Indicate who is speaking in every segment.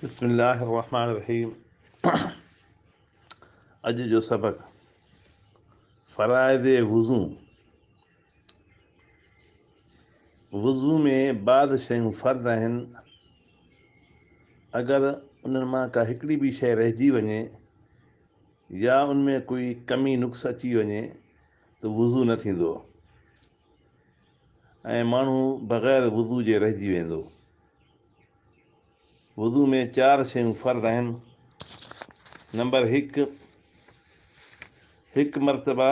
Speaker 1: बिस्मिल्लाहिर्रहमानिर्रहीम। अॼु जो सबक़ फ़राइज़ वुज़ू। वुज़ू में बाद शयूं फ़र्ज़ आहिनि। अगरि उन्हनि मां का हिकिड़ी बि शइ रहिजी वञे या उनमें कोई कमी नुक़्स अची वञे त वुज़ू न थींदो ऐं माण्हू बग़ैर वुज़ू जे रहिजी वेंदो। वुज़ू में 4 शयूं फ़र्ज़ आहिनि। नंबर 1, हिकु मरतबा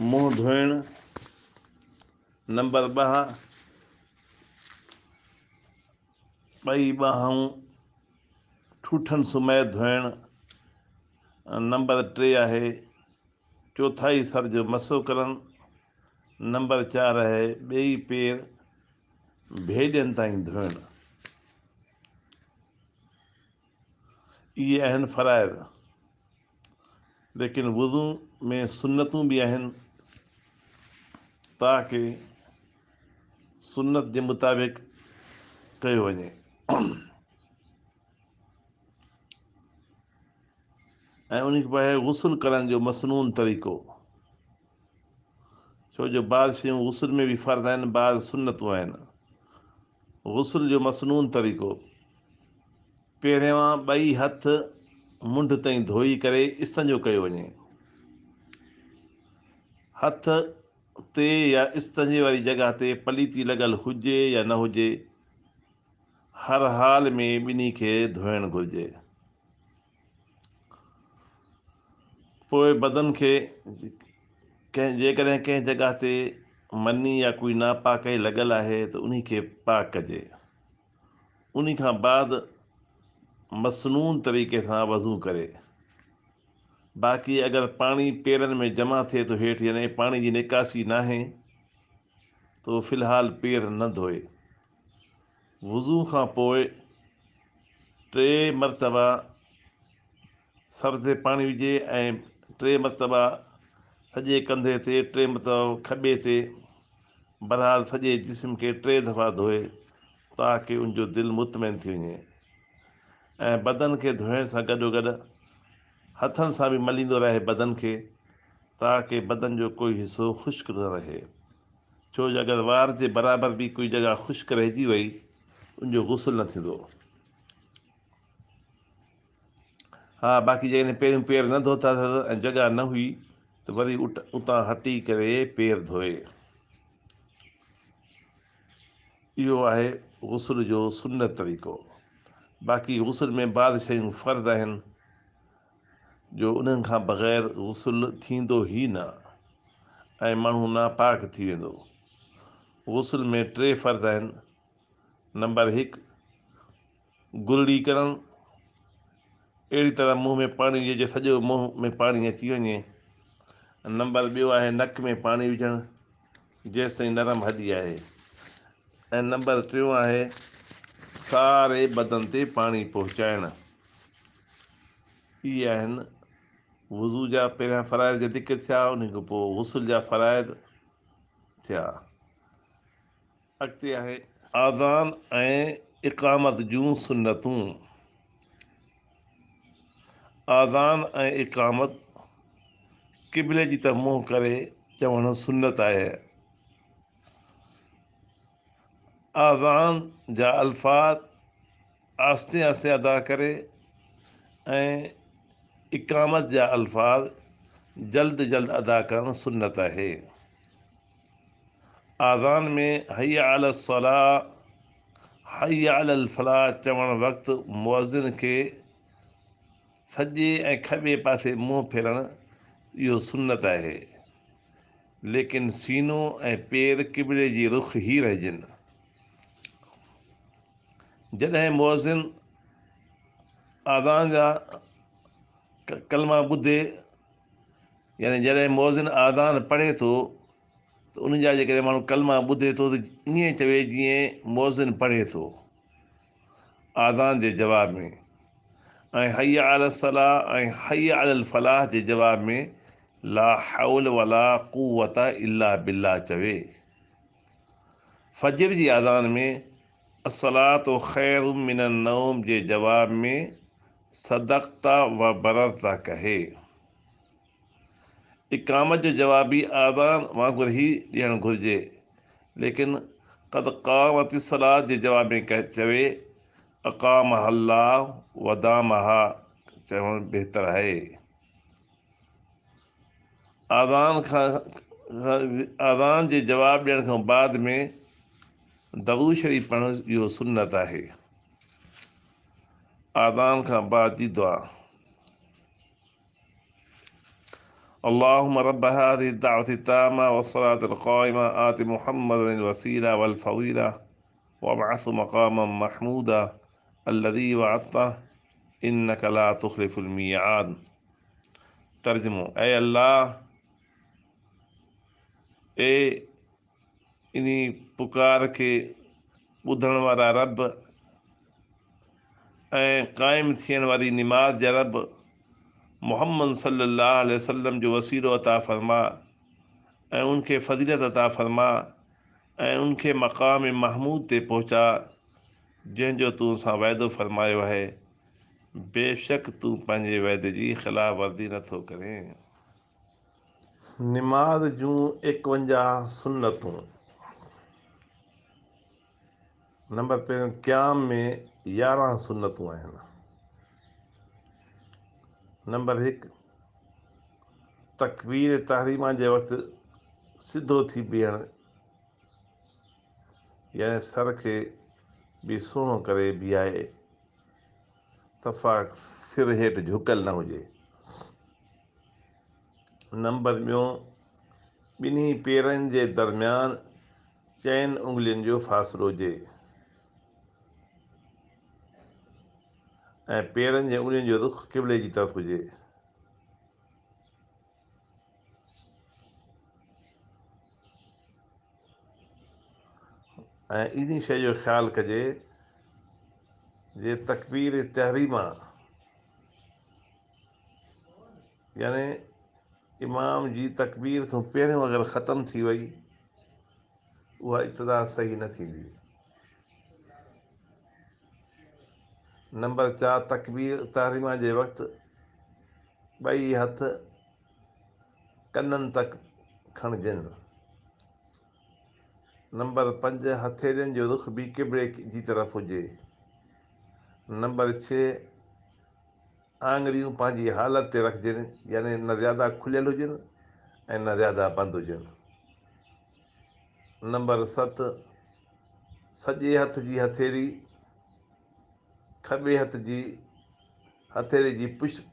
Speaker 1: मुंहुं धोइणु। नंबर 2, ॿई ॿाहूं ठूठनि सुमेत धोइणु। नंबर 3 आहे चौथाई सर जो मसो करणु। नंबर 4 आहे ॿई पेर भेॼनि ताईं धोइणु। इहे आहिनि फ़राइज़। लेकिन वुज़ू में सुन्नतूं बि आहिनि ताकी सुन्नत जे मुताबिक़ कयो वञे। ऐं उन खां पोइ गुस्ल करण जो मसनून तरीक़ो। छो जो बाद शयूं गुस्ल में बि फ़र्ज़ आहिनि, बाद सुन्नतूं आहिनि। गुस्ल जो मसनून तरीक़ो: पहिरियों ॿई हथ मुंड ताईं धोई करे इस्तंजो कयो वञे। हथ ते या इस्तंजे वारी जॻह ते पलीती लॻल हुजे या न हुजे, हर हाल में ॿिन्ही खे धोइणु घुरिजे। पोइ बदन खे जेकॾहिं कंहिं जॻह ते मनी या कोई नापाकई लॻल आहे त उन खे पाक कजे। उन खां बाद मसनून तरीक़े सां वज़ू करे। बाक़ी अगरि पाणी पेरनि में जमा थिए थो हेठि, यानी पाणी जी निकासी नाहे, तो फ़िलहाल पेर न धोए। वुज़ू खां पोइ 3 मरतबा सर ते पाणी विझे ऐं 3 मरतबा सॼे कंधे ते, 3 मरतबा खॿे ते, बहरहाल सॼे जिस्म खे 3 दफ़ा धोए ताकी उनजो दिलि मुतमइन थी वञे। ऐं बदन खे धोइण सां गॾोगॾु हथनि सां बि मलींदो रहे बदन खे, ताकी बदन जो कोई हिसो ख़ुश्क न रहे। छो जो अगरि वार जे बराबरि बि कोई जॻह ख़ुश्क रहिजी वई, उनजो गुस्ल न थींदो। हा, बाक़ी जेकॾहिं पहिरियों पेर न धोता ऐं जॻह न हुई त वरी उतां हटी करे पेर धोए। इहो आहे गुस्ल जो सुन्नत तरीक़ो। बाक़ी गुस्ल में बाद शयूं फ़र्ज़ आहिनि जो उन्हनि खां बग़ैर गुस्ल थींदो ई न ऐं माण्हू नापाक थी वेंदो। गुस्ल में 3 फ़र्ज़ आहिनि। नंबर 1, गुरड़ी करणु। अहिड़ी तरह मुंहं में पाणी विझे, सॼो मुंहं में पाणी अची वञे। नंबर 2 आहे नक में पाणी विझणु जेसि ताईं नरम हॾी आहे। ऐं नंबर 3 आहे सारे बदन ते पाणी पहुचाइणु। इहे आहिनि वुज़ू जा पहिरियां फ़राइज़ जा ज़िक्र थिया, उन खां पोइ गुस्ल जा फ़राइज़ थिया। अॻिते आहे आज़ान ऐं इक़ामत जूं सुन्नतूं। आज़ान ऐं इक़ामत क़िबले जी तरफ़ मुंहुं करे चवणु सुन्नत आहे। आज़ान जा अल्फाज़ आहिस्ते आहिस्ते अदा करे ऐं इक़ामत जा अल्फाज़ जल्द जल्द अदा करणु सुन्नत आहे। आज़ान में हय्या अला सलाह, हय्या अलल फलाह चवणु वक़्तु मुअज़्ज़िन खे सॼे ऐं खॿे पासे मुंहुं फेरणु इहो सुन्नत आहे। लेकिन सीनो ऐं पेर क़िबले जी रुख़ ई रहिजनि। जॾहिं मुअज़्ज़िन आज़ान जा कलमा ॿुधे, यानी जॾहिं मुअज़्ज़िन आज़ान पढ़े थो त उन जा जेकॾहिं माण्हू कलमा ॿुधे थो त ईअं चवे जीअं मुअज़्ज़िन पढ़े थो आज़ान जे जवाब में। ऐं हय्या अला सलाह ऐं हय्या अलल फलाह जे जवाब में ला हौल वला कुव्वत इल्ला बिल्लाह चवे। फजर जी आज़ान में असलातु खैरुम मिनन नौम जे जवाब में सदक़ता व बररता कहे। इकामत जो जवाब बि आज़ान वांगुरु ई ॾियणु घुरिजे, लेकिन क़द क़ामत सलात जे जवाब में चवे अक़ाम अल्लाह वदामहा चवणु बहितर आहे। आज़ान जे जवाब ॾियण खां बाद में दरूद शरीफ़ पढ़णु इहो सुन्नत आहे। आज़ान खां बाद जी दुआ। अल्लाहुम्मा रब्ब हाज़िहि दाअवति ताम्मा वस्सलातिल क़ाइमा आति मुहम्मदनिल वसीला वल फ़ज़ीला वबअसहु मक़ामम महमूदा अल्लज़ी वअदतहु इन्नका ला तुख़्लिफ़ुल मियाद। तर्जुमो, ऐं अल्लाह, ए इन्ही पुकार खे ॿुधण वारा रब ऐं क़ाइमु थियण वारी निमाज़ जा रब, मुहम्मद सल्लल्लाहु अलैहि वसल्लम जो वसीलो अता फ़रमा ऐं उनखे फ़ज़ीलत अता फ़रमा ऐं उनखे मक़ाम महमूद ते पहुचा जंहिंजो तूं सां वाइदो फ़रमायो आहे। बेशक तूं पंहिंजे वाइदे जी ख़िलाफ़ वर्ज़ी नथो करें। निमाज़ जूं 51 सुन्नतूं। नंबर पहिरियों, क़याम में 11 सुन्नतूं आहिनि। नंबर 1, तकबीर तहरीमा जे वक़्तु सिधो थी बीहणु, यानी सर खे बि सुहिणो करे बीहाए, सफ़ा सिर हेठि झुकल न हुजे। नंबर 2, ॿिन्ही पेरनि जे दरमियान चइनि उंगलियुनि जो फ़ासिलो हुजे ऐं पेरनि जे उंगलियुनि जो रुख़ क़िबले जी तरफ़ हुजे। ऐं इन शइ जो ख़्यालु कजे जे तकबीर तहरीमा यानी इमाम जी तकबीर खां पहिरियों अगरि ख़तमु थी वई, उहा इब्तिदा सही न थींदी। नंबर 4, तकबीर तहरीमा जे वक़्तु ॿई हथ कननि तक खणिजनि। नंबर 5, हथेलियुनि जो रुख़ बि क़िबले जी तरफ़ हुजे। नंबर 6, आङिरियूं पंहिंजी हालत ते रखिजनि, यानी न ज़्यादा खुलियल हुजनि ऐं न ज़्यादा बंदि हुजनि। नंबर 7, सॼे हथ जी हथेली खॿे हथ जी हथेली जी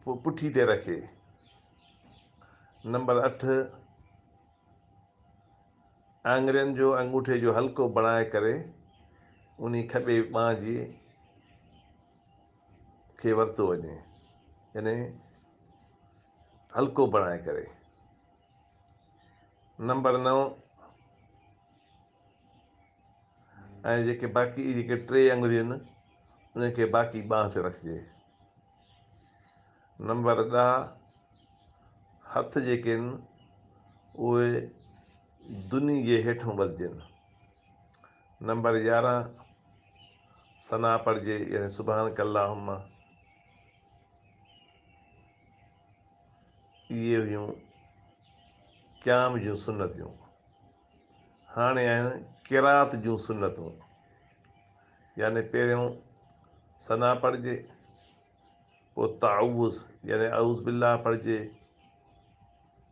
Speaker 1: पुठी ते रखे। नंबर 8, आङिरियुनि जो अंगूठे जो हल्को बणाए करे उन खॿे ॿांह जी खे वरितो वञे, यानी हल्को बणाए करे। नंबर 9, ऐं जेके बाक़ी जेके 3 आङिरियूं आहिनि उनखे बाक़ी ॿांह ते रखिजे। नंबर 10, हथ जेके आहिनि उहे दुनी जे हेठों वधिजनि। नंबर 11, सना पढ़िजे, यानी सुभानक अल्लाहुम्मा। इहे हुयूं क़याम जूं सुन्नतियूं। हाणे आहिनि क़िराअत जूं सुन्नतूं, यानी पहिरियों सना पढ़िजे, पोइ ताउज़ यानी औज़ बिल्लाह पढ़िजे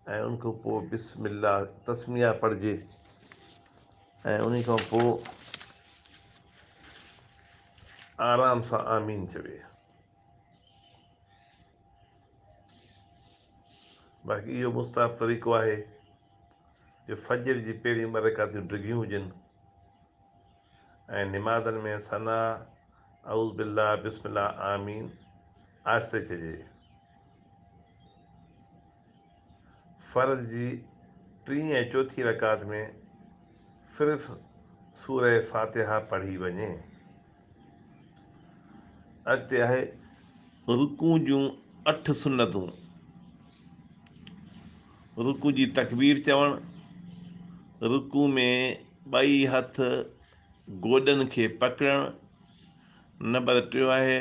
Speaker 1: ऐं उनखां पोइ बिस्मिल्लाह तस्मिया पढ़िजे ऐं उन खां पोइ आराम सां आमीन चवे। बाक़ी इहो मुस्ताहब तरीक़ो आहे जो फजर जी पहिरीं ॿ रकातूं डिघियूं हुजनि ऐं निमाज़नि में सना, औज़ बिल्लाह, बिस्मिल्लाह, आमीन आहिस्ते चइजे। फ़र्ज़ जी 3 ऐं 4 रकात में सिर्फ़ सूरह फ़ातिहा पढ़ी वञे। अॻिते आहे रुकू जूं 8 सुन्नतूं। रुकू जी तकबीर चवणु, रुकू में ॿई हथ गोॾनि खे पकड़णु। नंबर 3 आहे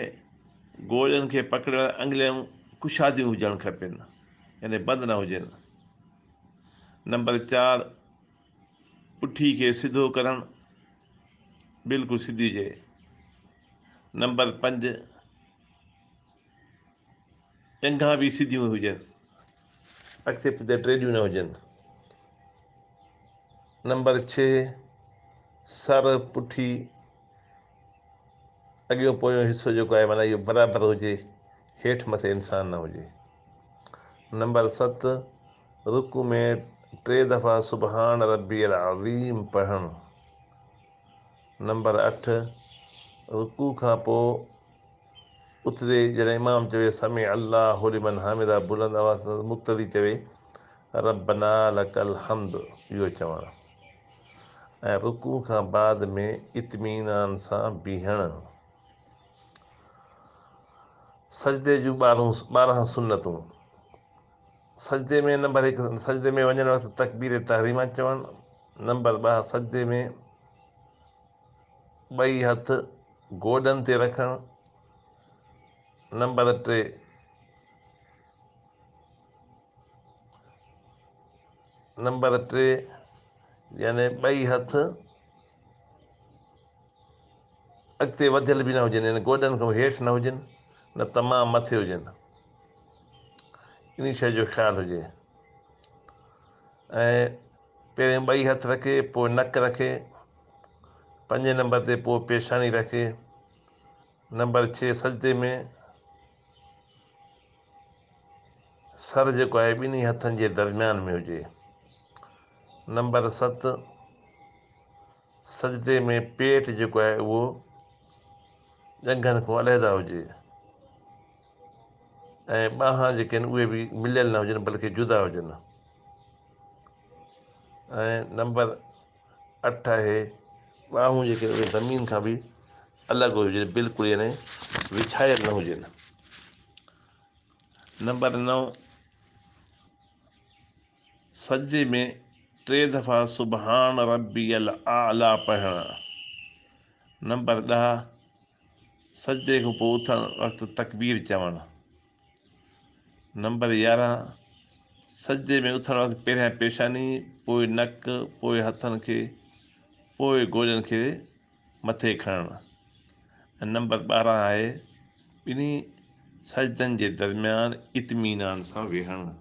Speaker 1: गोॾनि खे पकड़ण आङुरियूं कुशादियूं हुजणु खपनि, यानी बंदि न हुजनि। नंबर 4 पुठी खे सिधो करणु, बिल्कुलु सिधी हुजे। नंबर 5 टंगा बि सिधियूं हुजनि, अॻिते पुठिते टेढ़ियूं न हुजनि। नंबर 6 सर पुठी अॻियों पोयों हिसो जेको आहे माना इहो बराबरि हुजे, हेठि मथे इंसानु न हुजे। नंबर 7 रुकू में 3 दफ़ा सुबहान रब्बियल अज़ीम पढ़णु। नंबर 8 रुकू खां पोइ उथिदे जॾहिं इमाम चवे समी अल्लाहु लिमन हामिदा, बुलंद आवाज़ सां मुक़्तदी चवे रब्बना लकल हम्द, इहो चवणु। ऐं रुकू खां बाद में इत्मीनान सां बीहणु। सजदे जूं 12 सुन्नतूं। सजदे में नंबर 1 सजदे में वञणु वक़्तु तकबीर तहरीमा चवणु। नंबर 2 सजदे में 2 हथ गोॾनि ते रखणु। नंबर 3 यानी 2 हथ अॻिते वधियल बि न हुजनि, यानी गोॾनि खां हेठि न हुजनि, न तमामु मथे हुजनि, इन शइ जो ख़्यालु हुजे। ऐं पहिरियों 2 हथ रखे, पोइ नक रखे, 5 नंबर ते पोइ पेशानी रखे। नंबर 6 सजदे में सर जेको आहे 2 हथनि जे दरमियान में हुजे। नंबर 7 सजदे में पेट जेको आहे उहो ॼंघनि खां अलहदा हुजे, ऐं ॿांहा जेके आहिनि उहे बि मिलियल न हुजनि, बल्कि जुदा हुजनि। ऐं नंबर 8 आहे ॿाहूं जेके उहे ज़मीन खां बि अलॻि हुजे, बिल्कुलु यानी विछायल न हुजनि। नंबर 9 सजदे में 3 दफ़ा सुबहान रब्बियल आला पढ़णु। नंबर 10 सजदे खां पोइ उथणु वक़्तु तकबीर चवणु। नंबर 11 सजदे में उथणु वक़्तु पहिरियां पेशानी, पोइ नक, पोइ हथनि खे, पोइ गोॾनि खे मथे खणणु। ऐं नंबर 12 आहे 2 सजदनि जे दरमियान इत्मीनान सां वेहणु।